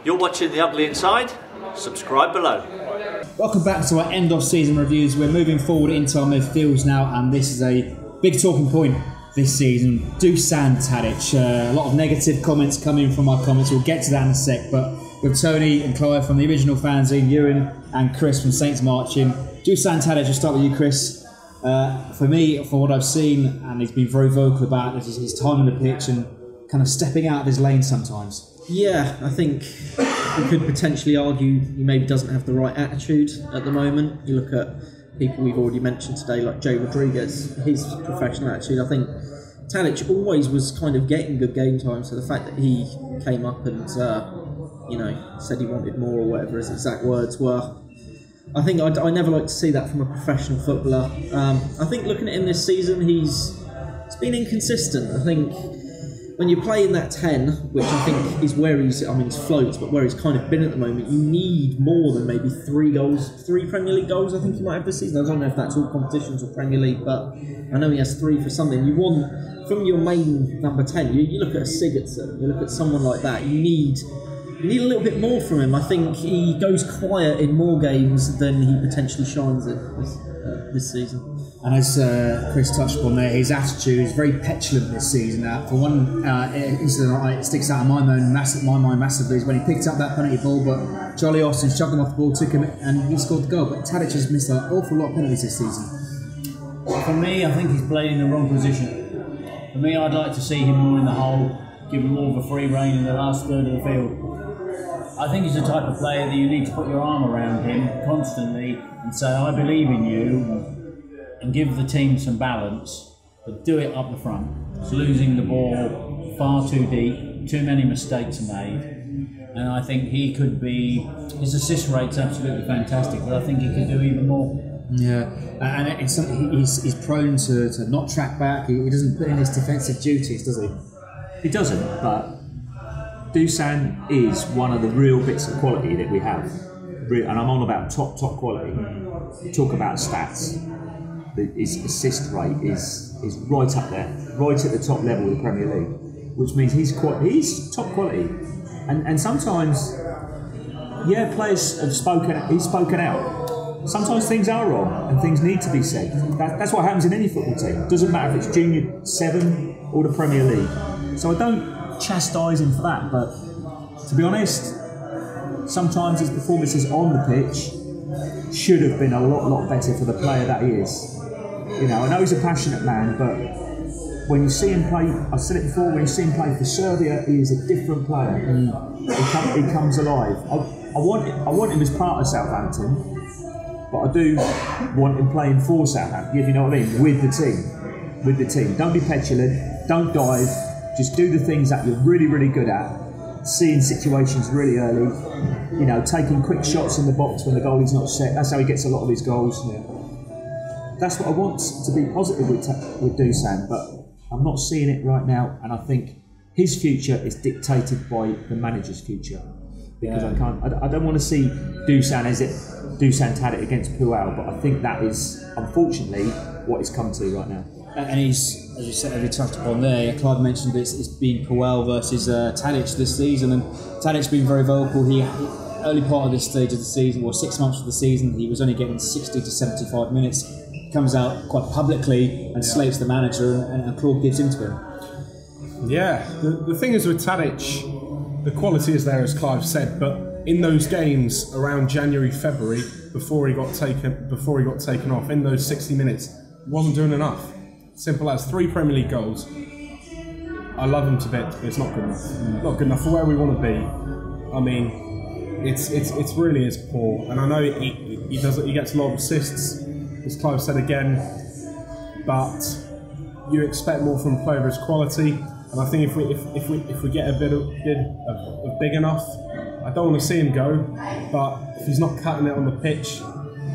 You're watching The Ugly Inside. Subscribe below. Welcome back to our end of season reviews. We're moving forward into our midfields now, and this is a big talking point this season. Dusan Tadic. A lot of negative comments coming from our comments. We'll get to that in a sec, but with Tony and Clive from the original Fanzine, Ewan and Chris from Saints Marching. Dusan Tadic, I'll start with you, Chris. For me, for what I've seen, and he's been very vocal about it, is his time on the pitch and kind of stepping out of his lane sometimes. Yeah, I think we could potentially argue he maybe doesn't have the right attitude at the moment. You look at people we've already mentioned today, like Jay Rodriguez, his professional attitude. I think Tadic always was kind of getting good game time, so the fact that he came up and said he wanted more or whatever his exact words were, I think I never like to see that from a professional footballer. I think looking at him this season, he's been inconsistent. I think when you play in that 10, which I think is where he's floats, but where he's kind of been at the moment, you need more than maybe 3 goals, 3 Premier League goals I think he might have this season. I don't know if that's all competitions or Premier League, but I know he has 3 for something. You want, from your main number 10, you look at a Sigurdsson, you look at someone like that, you need a little bit more from him. I think he goes quiet in more games than he potentially shines in this season. And as Chris touched upon there, his attitude is very petulant this season. For one incident it sticks out in my mind massively is when he picked up that penalty ball, but Charlie Austin shoved him off the ball, took him, and he scored the goal. But Tadic has missed an awful lot of penalties this season. For me, I think he's playing in the wrong position. For me, I'd like to see him more in the hole, give him more of a free rein in the last third of the field. I think he's the type of player that you need to put your arm around him constantly and say, I believe in you, and give the team some balance, but do it up the front. It's losing the ball far too deep, too many mistakes are made, and I think he could be, his assist rate's absolutely fantastic, but I think he could do even more. Yeah, and he's prone to not track back. He doesn't put in his defensive duties, does he? He doesn't, but Dusan is one of the real bits of quality that we have. And I'm on about top quality. Talk about stats. His assist rate is right up there, right at the top level of the Premier League, which means he's top quality. And sometimes, yeah, players have spoken out. Sometimes things are wrong and things need to be said. That's what happens in any football team. It doesn't matter if it's Junior 7 or the Premier League. So I don't chastise him for that, but to be honest, sometimes his performances on the pitch should have been a lot better for the player that he is. You know, I know he's a passionate man, but when you see him play, I've said it before, when you see him play for Serbia, he is a different player. He comes alive. I want him as part of Southampton, but I do want him playing for Southampton, if you know what I mean, with the team. Don't be petulant, don't dive, just do the things that you're really good at, seeing situations really early, you know, taking quick shots in the box when the goalie's not set. That's how he gets a lot of his goals. That's what I want to be positive with Dusan, but I'm not seeing it right now, and I think his future is dictated by the manager's future. Because I don't want to see Dusan Tadic against Puel, but I think that is unfortunately what it's come to right now. And he's, as you said, as we touched upon there, Clive mentioned it's been Puel versus Tadic this season, and Tadic's been very vocal. Early part of this stage of the season, or 6 months of the season, he was only getting 60 to 75 minutes. Comes out quite publicly and slates the manager, and Claude gives in to him. Yeah, the thing is with Tadic, the quality is there, as Clive said, but in those games around January, February, before he got taken off, in those 60 minutes, wasn't doing enough. Simple as 3 Premier League goals. I love him to bits, but it's not good enough. Not good enough for where we want to be. I mean, it's really is poor, and I know he gets a lot of assists, as Clive said again, but you expect more from a player of his quality. And I think if we get a bit of big enough, I don't want to see him go, but if he's not cutting it on the pitch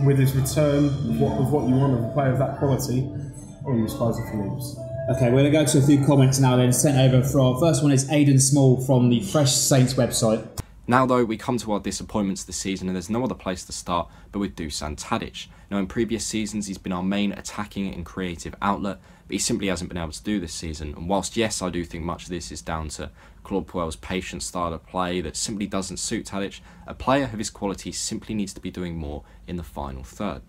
with his return of what you want of a player of that quality, I wouldn't be surprised if he leaves. Okay, we're going to go to a few comments now then, sent over from, first one is Aidan Small from the Fresh Saints website. Now though, we come to our disappointments this season, and there's no other place to start but with Dusan Tadic. Now in previous seasons he's been our main attacking and creative outlet, but he simply hasn't been able to do this season. And whilst yes, I do think much of this is down to Claude Puel's patient style of play that simply doesn't suit Tadic, a player of his quality simply needs to be doing more in the final third.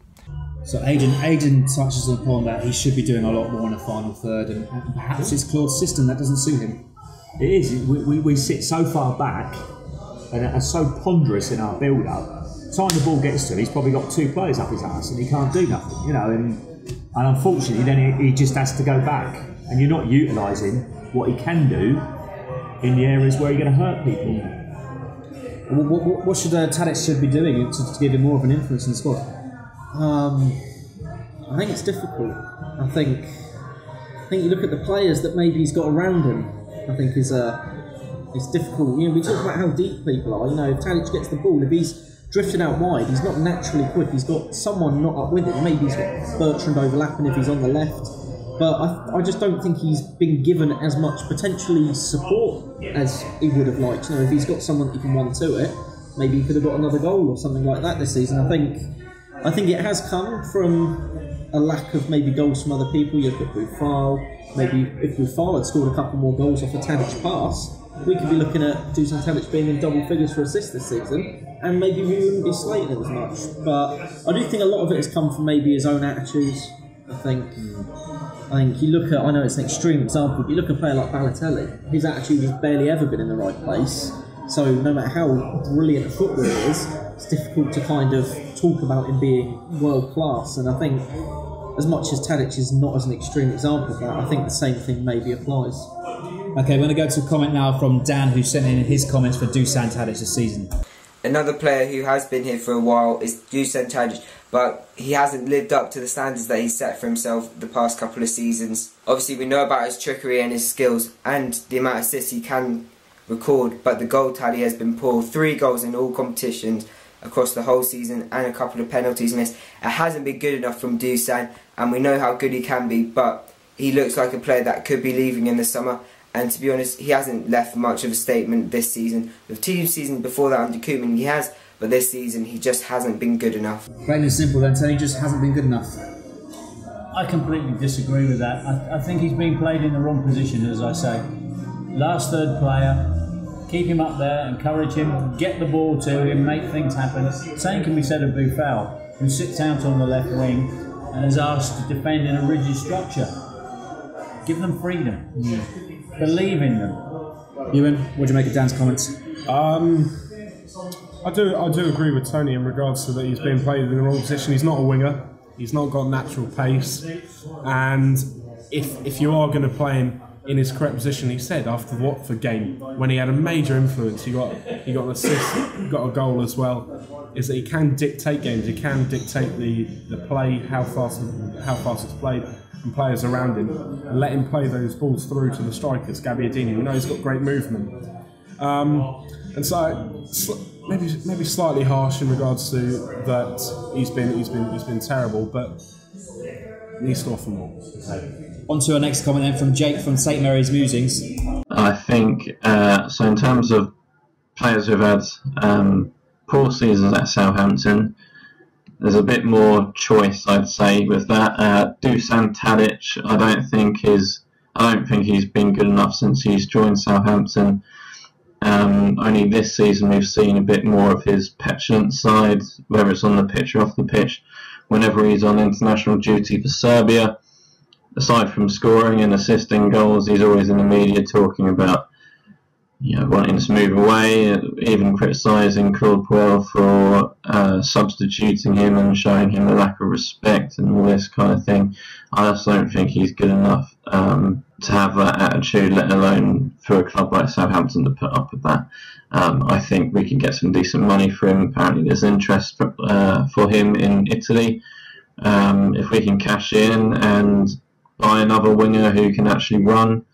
So Aidan touches upon that he should be doing a lot more in the final third, and perhaps it's Claude's system that doesn't suit him. It is. We sit so far back and are so ponderous in our build-up. Time the ball gets to him, he's probably got 2 players up his ass and he can't do nothing, and unfortunately then he just has to go back, and you're not utilising what he can do in the areas where you're going to hurt people. What should Tadic be doing to give him more of an influence in the squad? I think it's difficult. I think you look at the players that maybe he's got around him. I think it's difficult. We talk about how deep people are. If Tadic gets the ball, if he's drifted out wide, he's not naturally quick. He's got someone not up with him. Maybe he's got Bertrand overlapping if he's on the left. But I just don't think he's been given as much potentially support as he would have liked. If he's got someone that he can 1-2 it, maybe he could have got another goal or something like that this season. I think it has come from a lack of maybe goals from other people. You look at Buffal. Maybe if Buffal had scored a couple more goals off a Tadic pass, we could be looking at Dusan Tadic being in double figures for assists this season, and maybe we wouldn't be slating him as much. But I do think a lot of it has come from maybe his own attitudes. I think you look at, I know it's an extreme example, but you look at a player like Balotelli, his attitude has barely ever been in the right place. So no matter how brilliant a footballer he is, it's difficult to kind of talk about him being world class. And I think as much as Tadic is not as an extreme example of that, I think the same thing maybe applies. Okay, we're going to go to a comment now from Dan, who sent in his comments for Dusan Tadic this season. Another player who has been here for a while is Dusan Tadic, but he hasn't lived up to the standards that he's set for himself the past couple of seasons. Obviously we know about his trickery and his skills and the amount of assists he can record, but the goal tally has been poor. 3 goals in all competitions across the whole season and a couple of penalties missed. It hasn't been good enough from Dusan, and we know how good he can be, but he looks like a player that could be leaving in the summer. And to be honest, he hasn't left much of a statement this season. The 2 seasons before that under Koeman he has, but this season he just hasn't been good enough. Plain and simple then, Tony, just hasn't been good enough. I completely disagree with that. I think he's being played in the wrong position, as I say. Last third player, keep him up there, encourage him, get the ball to him, make things happen. Same can be said of Buffal, who sits out on the left wing and is asked to defend in a rigid structure. Give them freedom. Believe in them. Ewan, what do you make of Dan's comments? I do agree with Tony in regards to that he's being played in the wrong position. He's not a winger. He's not got natural pace. And if you are going to play him in his correct position, he said after the Watford game, when he had a major influence, he got an assist, he got a goal as well, is that he can dictate games. He can dictate the play, how fast it's played, and players around him, and let him play those balls through to the strikers. Gabbiadini, we know he's got great movement, and so maybe slightly harsh in regards to that. He's been terrible, but he needs to offer more. On to our next comment then from Jake from St Mary's Musings. I think so. In terms of players who've had poor seasons at Southampton, there's a bit more choice, I'd say, with that. Dusan Tadic, I don't think he's been good enough since he's joined Southampton. Only this season we've seen a bit more of his petulant side, whether it's on the pitch or off the pitch. Whenever he's on international duty for Serbia, aside from scoring and assisting goals, he's always in the media talking about wanting to move away, even criticising Claude Puel for substituting him and showing him a lack of respect and all this kind of thing. I just don't think he's good enough to have that attitude, let alone for a club like Southampton to put up with that. I think we can get some decent money for him. Apparently there's interest for him in Italy. If we can cash in and buy another winger who can actually run,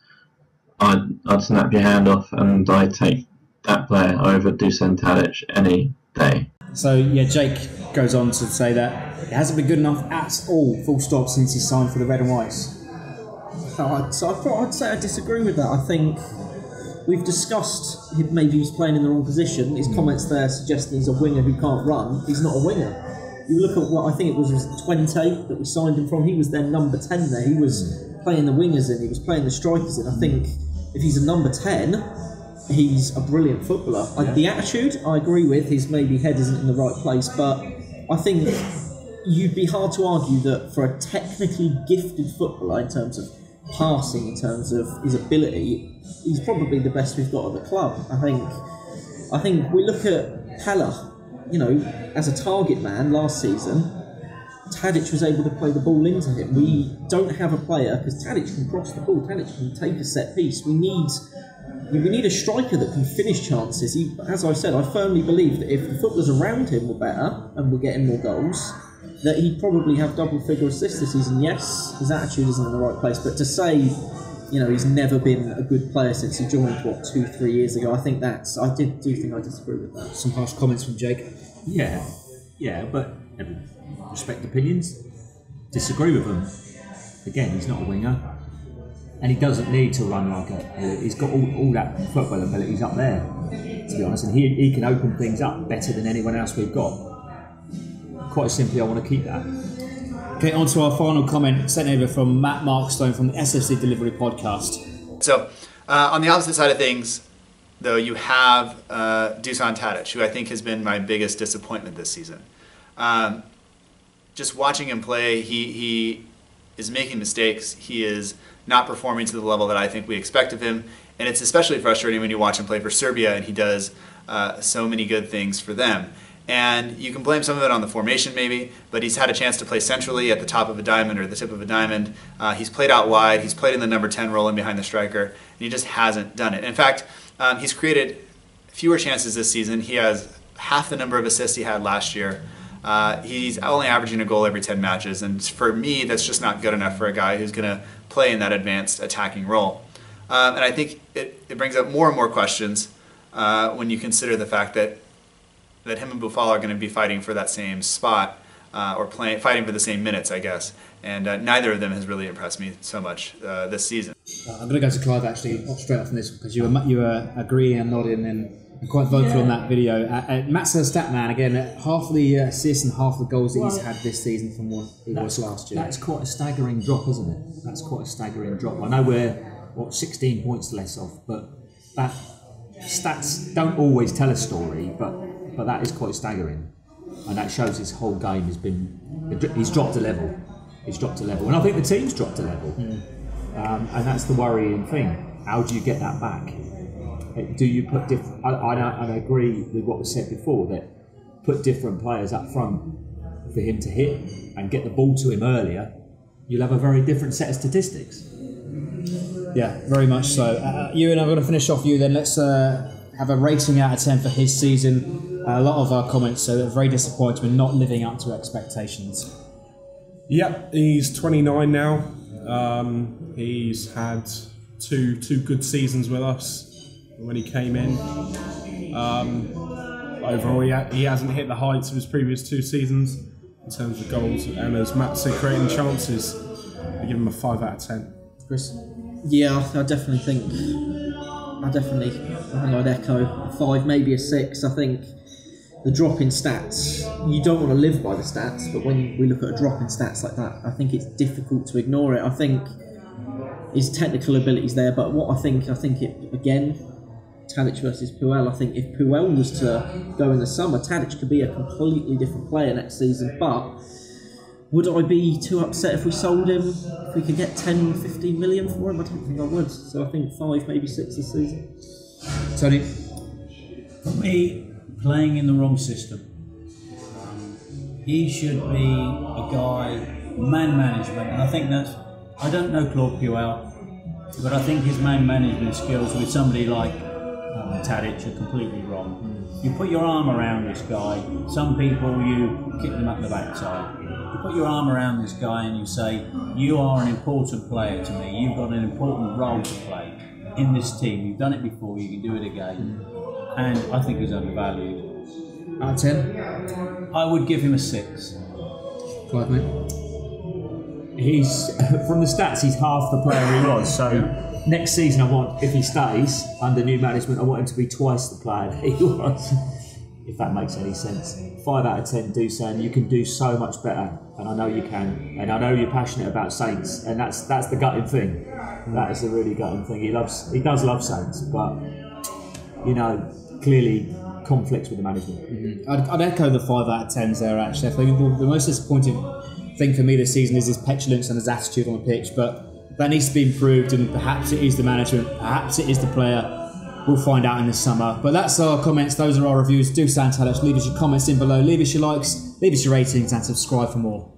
I'd snap your hand off, and I'd take that player over Dusan Tadic any day. So yeah, Jake goes on to say that it hasn't been good enough at all, full stop, since he signed for the Red and Whites. So I'd say I disagree with that. I think we've discussed maybe he's playing in the wrong position. His comments there suggesting he's a winger who can't run. He's not a winger. You look at what I think it was Twente that we signed him from. He was their number 10 there. He was playing the wingers in. He was playing the strikers in. I think if he's a number 10, he's a brilliant footballer. The attitude, I agree with. His maybe head isn't in the right place, but I think you'd be hard to argue that for a technically gifted footballer in terms of passing, in terms of his ability, he's probably the best we've got at the club. I think we look at Pella, as a target man last season. Tadic was able to play the ball into him. We don't have a player, because Tadic can cross the ball, Tadic can take a set piece. We need a striker that can finish chances. As I said, I firmly believe that if the footballers around him were better and were getting more goals, that he'd probably have double-figure assists this season. Yes, his attitude isn't in the right place, but to say, he's never been a good player since he joined, 2-3 years ago, I think I do think I disagree with that. Some harsh comments from Jake. Yeah, but respect opinions. Disagree with them. Again, he's not a winger, and he doesn't need to run like he's got all that football abilities up there, to be honest, and he can open things up better than anyone else we've got. Quite simply, I want to keep that. Okay, on to our final comment sent over from Matt Markstone from the SFC Dellivery Podcast. So, on the opposite side of things, though, you have Dusan Tadic, who I think has been my biggest disappointment this season. Just watching him play, he is making mistakes. He is not performing to the level that I think we expect of him. And it's especially frustrating when you watch him play for Serbia and he does so many good things for them. And you can blame some of it on the formation maybe, but he's had a chance to play centrally at the top of a diamond or the tip of a diamond. He's played out wide. He's played in the number 10 role in behind the striker, and he just hasn't done it. In fact, he's created fewer chances this season. He has half the number of assists he had last year. He's only averaging a goal every 10 matches, and for me, that's just not good enough for a guy who's going to play in that advanced attacking role. And I think it brings up more and more questions when you consider the fact that him and Boufal are going to be fighting for that same spot, or fighting for the same minutes, I guess. And neither of them has really impressed me so much this season. I'm going to go to Clive actually straight off from this, because you were agreeing and nodding and quite vocal on that video. Matt's a stat man again. Half the assists and half the goals that he's had this season from what he was last year. That's quite a staggering drop, isn't it? That's quite a staggering drop. I know we're 16 points less off, but that stats don't always tell a story, but that is quite staggering, and that shows his whole game he's dropped a level. He's dropped a level, and I think the team's dropped a level, and that's the worrying thing. How do you get that back? Do you put different? I agree with what was said before, that put different players up front for him to hit and get the ball to him earlier. You'll have a very different set of statistics. Yeah, very much so. Ewan, I'm going to finish off you then. Let's have a rating out of 10 for his season. A lot of our comments are very disappointed with not living up to expectations. Yep, he's 29 now. He's had two good seasons with us when he came in. Overall, he hasn't hit the heights of his previous 2 seasons in terms of goals. And as Matt said, creating chances, I give him a 5 out of 10. Chris? Yeah, I definitely think I'd echo a 5, maybe a 6. I think the drop in stats, you don't want to live by the stats, but when we look at a drop in stats like that, I think it's difficult to ignore it. I think his technical ability's there, but what I think it, again, Tadic versus Puel, I think if Puel was to go in the summer, Tadic could be a completely different player next season, but would I be too upset if we sold him? If we could get 10, 15 million for him? I don't think I would. So I think 5, maybe 6 this season. Tony? For me, playing in the wrong system. He should be a guy, man management, and I think I don't know Claude Puel, but I think his man management skills with somebody like Tadic are completely wrong. You put your arm around this guy, some people you kick them up the backside. You put your arm around this guy and you say, you are an important player to me, you've got an important role to play in this team, you've done it before, you can do it again. And I think he's undervalued. Out of 10? I would give him a 6. Clive, mate? He's from the stats, he's half the player he was, so next season, I want, if he stays under new management, I want him to be twice the player that he was. If that makes any sense. 5 out of 10, Dusan, you can do so much better, and I know you can, and I know you're passionate about Saints, and that's the gutting thing. That is the really gutting thing. He does love Saints, but clearly conflicts with the management. I'd echo the 5 out of 10s there. Actually, I think the most disappointing thing for me this season is his petulance and his attitude on the pitch, but that needs to be improved, and perhaps it is the management, perhaps it is the player. We'll find out in the summer. But that's our comments, those are our reviews. Dusan Tadic, leave us your comments in below, leave us your likes, leave us your ratings, and subscribe for more.